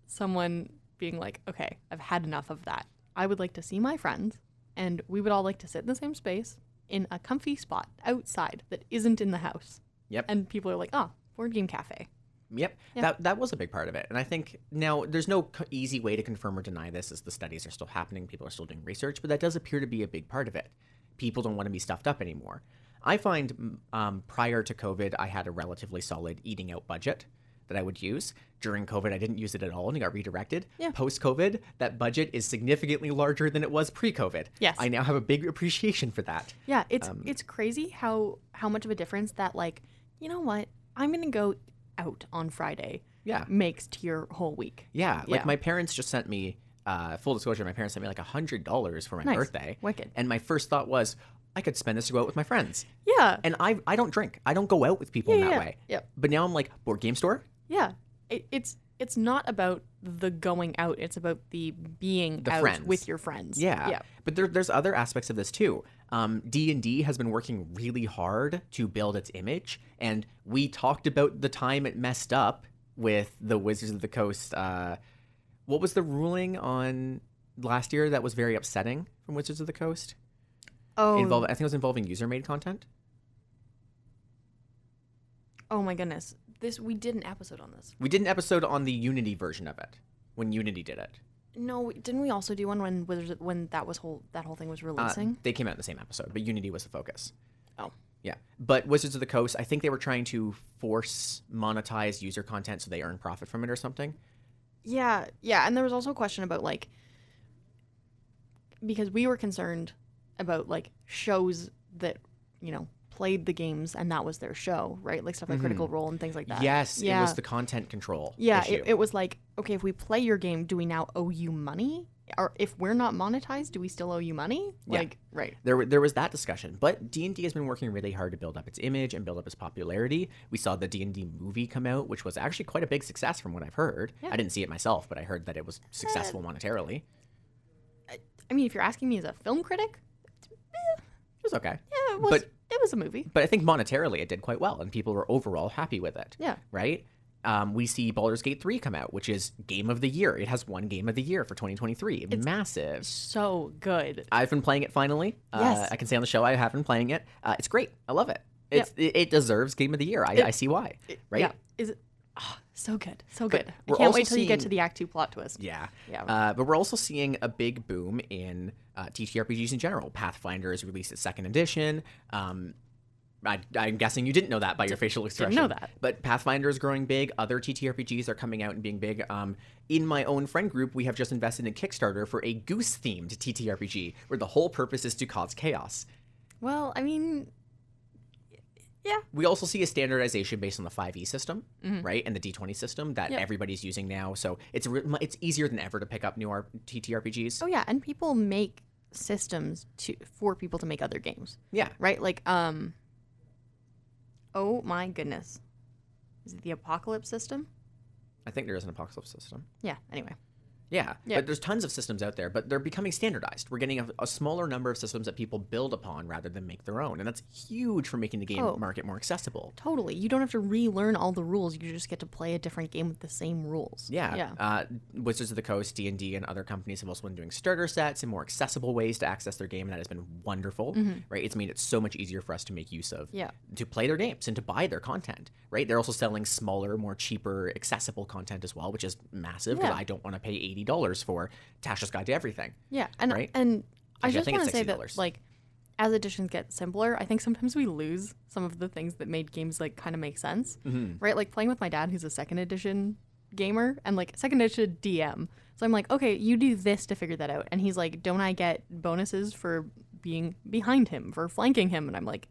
someone being like, okay, I've had enough of that. I would like to see my friends, and we would all like to sit in the same space in a comfy spot outside that isn't in the house. Yep. And people are like, oh, board game cafe. Yep. Yeah. That was a big part of it. And I think now there's no easy way to confirm or deny this as the studies are still happening. People are still doing research, but that does appear to be a big part of it. People don't want to be stuffed up anymore. I find prior to COVID, I had a relatively solid eating out budget that I would use. During COVID, I didn't use it at all and it got redirected. Yeah. Post-COVID, that budget is significantly larger than it was pre-COVID. Yes. I now have a big appreciation for that. Yeah, it's crazy how much of a difference that, like, you know what, I'm going to go out on Friday makes to your whole week. Yeah, like my parents just sent me, full disclosure, my parents sent me like $100 for my birthday. Wicked. And my first thought was, I could spend this to go out with my friends. Yeah. And I don't drink. I don't go out with people in that way. Yep. But now I'm like, board game store? Yeah. It's not about the going out. It's about the being out friends. with your friends. Yeah. But there's other aspects of this too. D&D has been working really hard to build its image. And we talked about the time it messed up with the Wizards of the Coast. What was the ruling on last year that was very upsetting from Wizards of the Coast? Oh. I think it was involving user-made content. Oh my goodness. We did an episode on this. We did an episode on the Unity version of it when Unity did it. No, didn't we also do one when that whole thing was releasing? They came out in the same episode, but Unity was the focus. Oh. Yeah. But Wizards of the Coast, I think they were trying to force monetize user content so they earn profit from it or something. Yeah, and there was also a question about, like, because we were concerned about, like, shows that, you know, played the games and that was their show, right? Like stuff like Critical Role and things like that. Yes, it was the content control issue. It was like, okay, if we play your game, do we now owe you money? Or if we're not monetized, do we still owe you money? Yeah. Like, right. There was that discussion. But D&D has been working really hard to build up its image and build up its popularity. We saw the D&D movie come out, which was actually quite a big success from what I've heard. Yeah. I didn't see it myself, but I heard that it was successful monetarily. I mean, if you're asking me as a film critic, it was okay. Yeah, it was. It was a movie. But I think monetarily it did quite well, and people were overall happy with it. Yeah. Right? We see Baldur's Gate 3 come out, which is Game of the Year. It has won Game of the Year for 2023. It's massive. So good. I've been playing it finally. Yes. I can say on the show I have been playing it. It's great. I love it. It deserves Game of the Year. I see why. Right? Yeah. Is it? Oh, so good. So good. I we're can't also wait till you get seeing- to the Act 2 plot twist. Yeah. Yeah. But we're also seeing a big boom in TTRPGs in general. Pathfinder has released its second edition. I'm guessing you didn't know that by your facial expression. Didn't know that. But Pathfinder is growing big. Other TTRPGs are coming out and being big. In my own friend group, we have just invested in Kickstarter for a goose-themed TTRPG where the whole purpose is to cause chaos. Well, I mean, yeah. We also see a standardization based on the 5e system, right, and the D20 system that everybody's using now. So it's easier than ever to pick up new TTRPGs. Oh yeah, and people make systems for people to make other games. Yeah. Right? Like, oh my goodness. Is it the Apocalypse system? I think there is an Apocalypse system. Yeah, anyway. Yeah, but there's tons of systems out there, but they're becoming standardized. We're getting a smaller number of systems that people build upon rather than make their own, and that's huge for making the game market more accessible. Totally. You don't have to relearn all the rules. You just get to play a different game with the same rules. Yeah. Wizards of the Coast, D&D, and other companies have also been doing starter sets and more accessible ways to access their game, and that has been wonderful, right? It's made it so much easier for us to make use of, to play their games and to buy their content, right? They're also selling smaller, more cheaper, accessible content as well, which is massive because I don't want to pay $80 for Tasha's Guide to Everything. Yeah, and right? and I Actually, just want to say that, like, as editions get simpler, I think sometimes we lose some of the things that made games like kind of make sense, right? Like playing with my dad, who's a second edition gamer and like second edition DM. So I'm like, okay, you do this to figure that out, and he's like, don't I get bonuses for being behind him, for flanking him? And I'm like,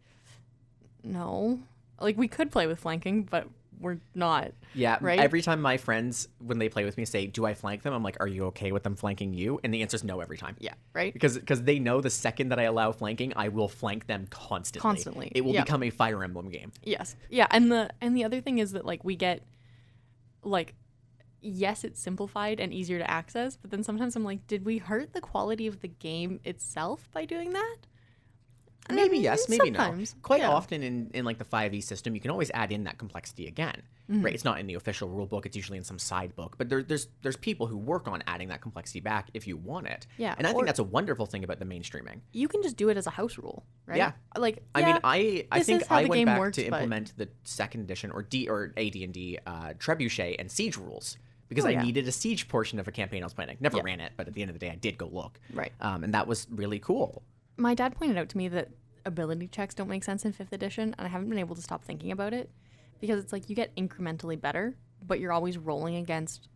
no, like we could play with flanking, but we're not. Yeah, right? Every time my friends, when they play with me, say, do I flank them? I'm like, are you okay with them flanking you? And the answer is no every time. Yeah, right? Because they know the second that I allow flanking, I will flank them constantly. It will become a Fire Emblem game. Yes. Yeah, and the other thing is that, like, we get, like, yes, it's simplified and easier to access, but then sometimes I'm like, did we hurt the quality of the game itself by doing that? Maybe yes, maybe sometimes, no. Quite often in like the 5e system, you can always add in that complexity again, right? It's not in the official rule book; it's usually in some side book. But there's people who work on adding that complexity back if you want it. Yeah, and I think that's a wonderful thing about the mainstreaming. You can just do it as a house rule, right? Yeah, like I mean, I think I went back works, to implement the second edition or AD&D Trebuchet and Siege rules. Because I needed a siege portion of a campaign I was planning. Never ran it, but at the end of the day, I did go look. Right. And that was really cool. My dad pointed out to me that ability checks don't make sense in 5th edition, and I haven't been able to stop thinking about it. Because it's like you get incrementally better, but you're always rolling against,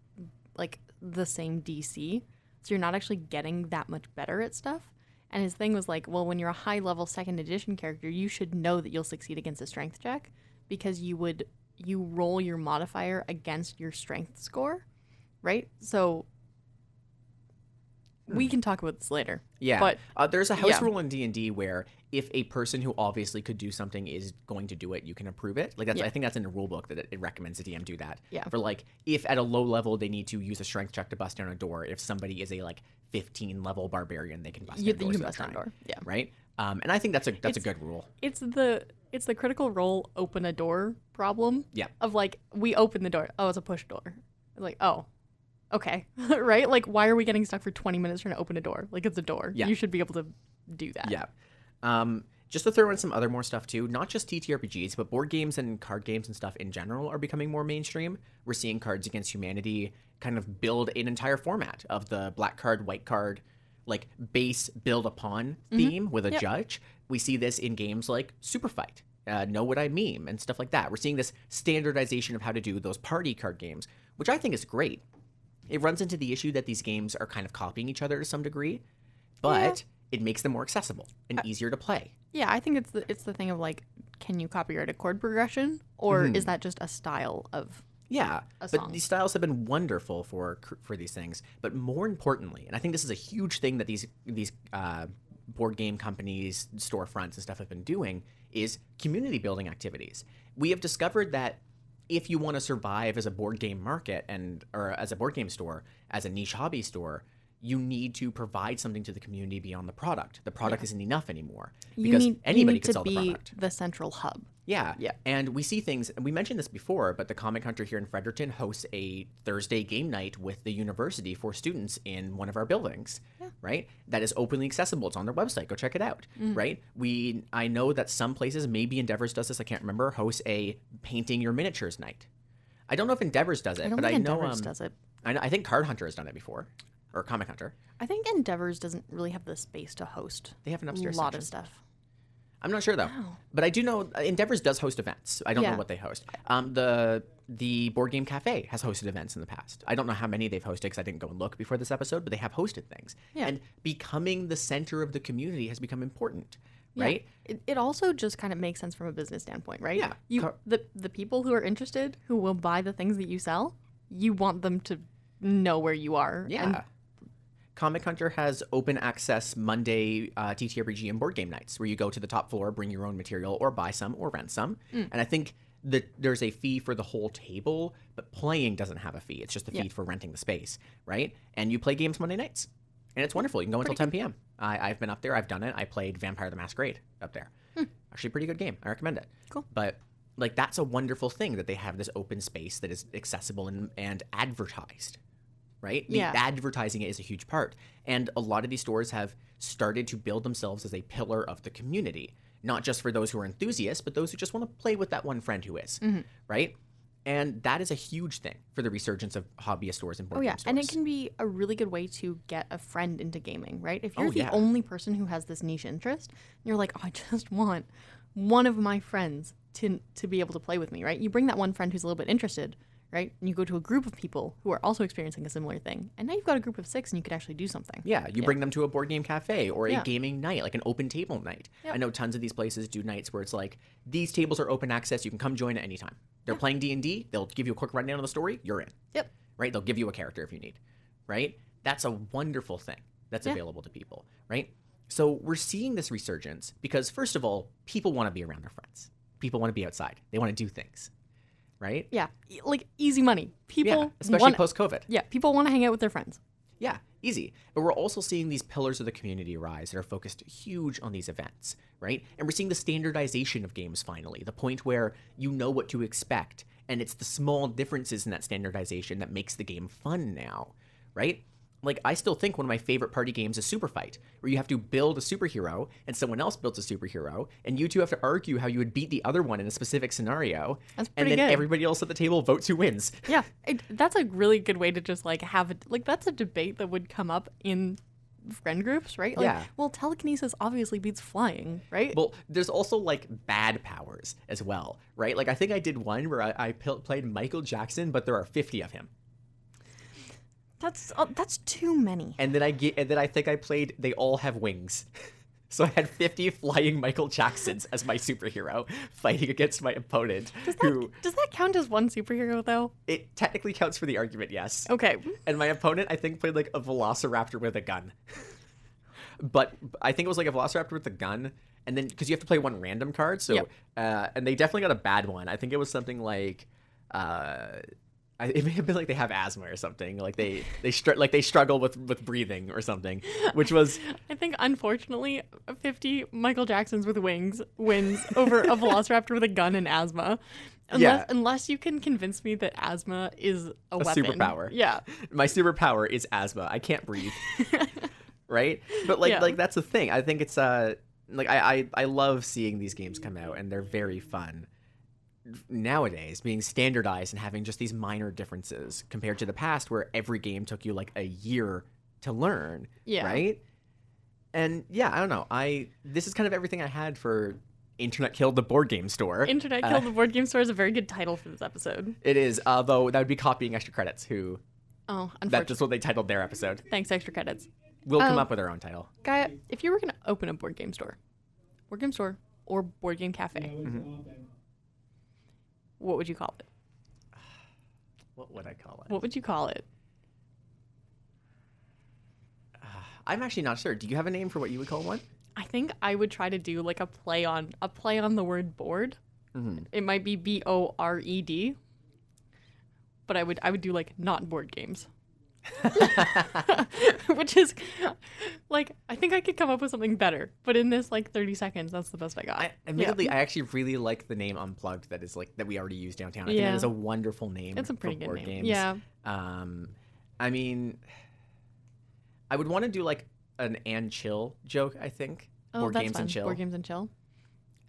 like, the same DC. So you're not actually getting that much better at stuff. And his thing was like, well, when you're a high-level 2nd edition character, you should know that you'll succeed against a strength check. Because you roll your modifier against your strength score, right? So we can talk about this later. Yeah, but there's a house rule in D&D where if a person who obviously could do something is going to do it, you can approve it. Like I think that's in the rule book that it recommends the DM do that. Yeah. For like if at a low level they need to use a strength check to bust down a door, if somebody is a like 15 level barbarian, they can bust down doors. You can bust down a door. Yeah. Right. And I think that's a good rule. It's the critical role open a door problem. Yeah. Of like we open the door. Oh, it's a push door. Like, oh, okay. Right? Like, why are we getting stuck for 20 minutes trying to open a door? Like, it's a door. Yeah. You should be able to do that. Yeah. Just to throw in some other more stuff too, not just TTRPGs, but board games and card games and stuff in general are becoming more mainstream. We're seeing Cards Against Humanity kind of build an entire format of the black card, white card, like base build upon theme with a judge. We see this in games like Super Fight, Know What I Meme, and stuff like that. We're seeing this standardization of how to do those party card games, which I think is great. It runs into the issue that these games are kind of copying each other to some degree, but it makes them more accessible and easier to play. Yeah, I think it's the thing of like, can you copyright a chord progression, or is that just a style of a song? But these styles have been wonderful for these things. But more importantly, and I think this is a huge thing that these board game companies, storefronts, and stuff have been doing, is community building activities. We have discovered that if you want to survive as a board game market or as a board game store, as a niche hobby store, you need to provide something to the community beyond the product. The product isn't enough anymore because anybody could sell the product. You need to be the central hub. Yeah. And we see things, and we mentioned this before, but the Comic Hunter here in Fredericton hosts a Thursday game night with the university for students in one of our buildings, right? That is openly accessible. It's on their website. Go check it out, right? I know that some places, maybe Endeavors does this, I can't remember, hosts a painting your miniatures night. I don't know if Endeavors does it, but I know Endeavors does it. I think Card Hunter has done it before. Or Comic Hunter. I think Endeavors doesn't really have the space to host. They have an upstairs lot section. Of stuff. I'm not sure though, Wow. but I do know Endeavors does host events. I don't know Yeah. what they host. The Board Game Cafe has hosted events in the past. I don't know how many they've hosted because I didn't go and look before this episode, but they have hosted things. Yeah. And becoming the center of the community has become important, Yeah. right? It also just kind of makes sense from a business standpoint, right? Yeah. The people who are interested, who will buy the things that you sell, you want them to know where you are. Yeah. And Comic Hunter has open access Monday TTRPG and board game nights where you go to the top floor, bring your own material, or buy some or rent some. And I think that there's a fee for the whole table, but playing doesn't have a fee. It's just a fee for renting the space, right? And you play games Monday nights. And it's wonderful. You can go until 10 p.m. I've been up there. I've done it. I played Vampire the Masquerade up there. Actually, a pretty good game. I recommend it. Cool. But like that's a wonderful thing that they have this open space that is accessible and advertised, right? Yeah. Advertising it is a huge part. And a lot of these stores have started to build themselves as a pillar of the community, not just for those who are enthusiasts, but those who just want to play with that one friend who is, right? And that is a huge thing for the resurgence of hobbyist stores and board Oh yeah, game stores. and it can be a really good way to get a friend into gaming, right? If you're Oh, the yeah. only person who has this niche interest, and you're like, oh, I just want one of my friends to be able to play with me, right? You bring that one friend who's a little bit interested, right? And you go to a group of people who are also experiencing a similar thing, and now you've got a group of 6, and you could actually do something. Yeah, you bring them to a board game cafe or a Yeah. gaming night, like an open table night. Yep. I know tons of these places do nights where it's like, these tables are open access, you can come join at any time. They're playing D&D, they'll give you a quick rundown of the story, you're in. Yep. Right? They'll give you a character if you need, right? That's a wonderful thing that's Yeah. available to people, right? So we're seeing this resurgence because, first of all, people want to be around their friends. People want to be outside. They want to do things, right? Yeah, like easy money. People Yeah, especially want, post-COVID. yeah, people want to hang out with their friends. Yeah, easy. But we're also seeing these pillars of the community rise that are focused huge on these events, right? And we're seeing the standardization of games finally, the point where you know what to expect. And it's the small differences in that standardization that makes the game fun now, right? Like, I still think one of my favorite party games is Super Fight, where you have to build a superhero and someone else builds a superhero, and you two have to argue how you would beat the other one in a specific scenario. That's and pretty then good. everybody else at the table votes who wins. Yeah, that's a really good way to just like have it. Like that's a debate that would come up in friend groups, right? Like, Yeah. well, telekinesis obviously beats flying, right? Well, there's also like bad powers as well, right? Like I think I did one where I played Michael Jackson, but there are 50 of him. That's too many. And then I think I played They All Have Wings. So I had 50 flying Michael Jacksons as my superhero fighting against my opponent, who Does that count as one superhero though? it technically counts for the argument, yes. Okay. And my opponent, I think, played like a velociraptor with a gun. But I think it was like a velociraptor with a gun. And then, because you have to play one random card. So, Yep. And they definitely got a bad one. I think it was something like, it may have been like they have asthma or something. Like they struggle with breathing or something, which was, I think unfortunately 50 Michael Jacksons with wings wins over a velociraptor with a gun and asthma. Yeah. Unless you can convince me that asthma is a weapon. superpower. Yeah. my superpower is asthma. I can't breathe. Right? But Yeah. like that's the thing. I think it's like I love seeing these games come out, and they're very fun nowadays, being standardized and having just these minor differences compared to the past where every game took you like a year to learn. Yeah. Right? And yeah, I don't know. This is kind of everything I had for Internet Killed the Board Game Store. Internet Killed the Board Game Store is a very good title for this episode. It is, though that would be copying Extra Credits, who Oh, that's unfortunately. just what they titled their episode. Thanks, extra credits. We'll come up with our own title. Gaia, if you were going to open a board game store or board game cafe, what would you call it? What would I call it? What would you call it? I'm actually not sure. Do you have a name for what you would call one? I think I would try to do like a play on the word board. It might be BORED, but I would do like not board games. Which is like, I think I could come up with something better, but in this like 30 seconds, that's the best I got. Admittedly, I actually really like the name Unplugged that is like that we already use downtown. I think Yeah. that is a wonderful name. It's a pretty for good board name. games. Yeah. I mean, I would want to do like an and chill joke. I think board that's games fun. and chill. Board games and chill.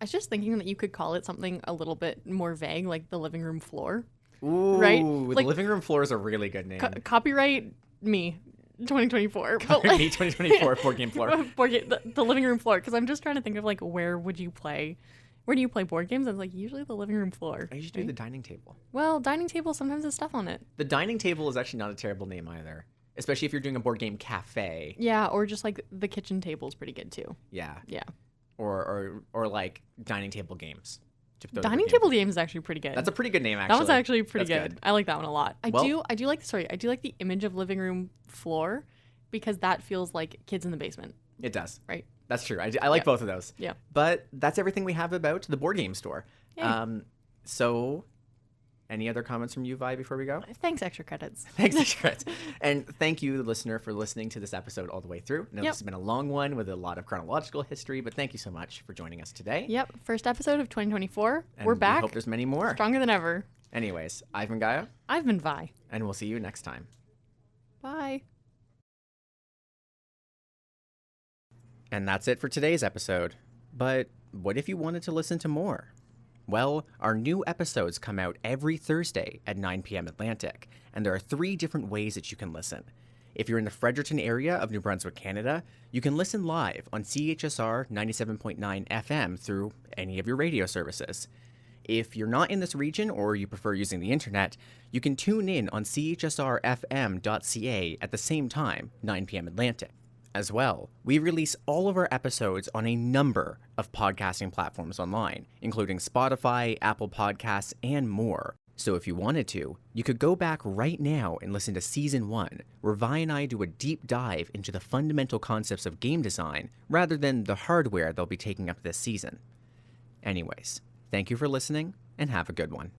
I was just thinking that you could call it something a little bit more vague, like the living room floor. Ooh, right? The Like- living room floor is a really good name. Copyright me. 2024. Color Me 2024 board game floor. The living room floor, because I'm just trying to think of like where would you play? Where do you play board games? I was like, usually the living room floor. I usually do the dining table. Well, dining table sometimes has stuff on it. The dining table is actually not a terrible name either, especially if you're doing a board game cafe. Yeah, or just like the kitchen table is pretty good too. Yeah. Yeah. Or like dining table games. Dining table games is actually pretty good. That's a pretty good name, actually. That was actually pretty That's good. I like that one a lot. I Well- do like the image of living room floor because that feels like kids in the basement. It does. Right. That's true. I like both of those. Yeah. But that's everything we have about the board game store. Yay. So, any other comments from you, Vi, before we go? Thanks, extra credits. Thanks, Chris. And thank you, the listener, for listening to this episode all the way through. I know Yep. this has been a long one with a lot of chronological history, but thank you so much for joining us today. Yep. First episode of 2024. And We're we back. hope there's many more. Stronger than ever. Anyways, I've been Gaia, I've been Vi. and we'll see you next time. Bye. And that's it for today's episode. But what if you wanted to listen to more? Well, our new episodes come out every Thursday at 9 p.m. Atlantic, and there are 3 different ways that you can listen. If you're in the Fredericton area of New Brunswick, Canada, you can listen live on CHSR 97.9 FM through any of your radio services. If you're not in this region or you prefer using the internet, you can tune in on chsrfm.ca at the same time, 9 p.m. Atlantic. As well, we release all of our episodes on a number of podcasting platforms online, including Spotify, Apple Podcasts, and more. So if you wanted to, you could go back right now and listen to Season 1, where Vi and I do a deep dive into the fundamental concepts of game design, rather than the hardware they'll be taking up this season. Anyways, thank you for listening, and have a good one.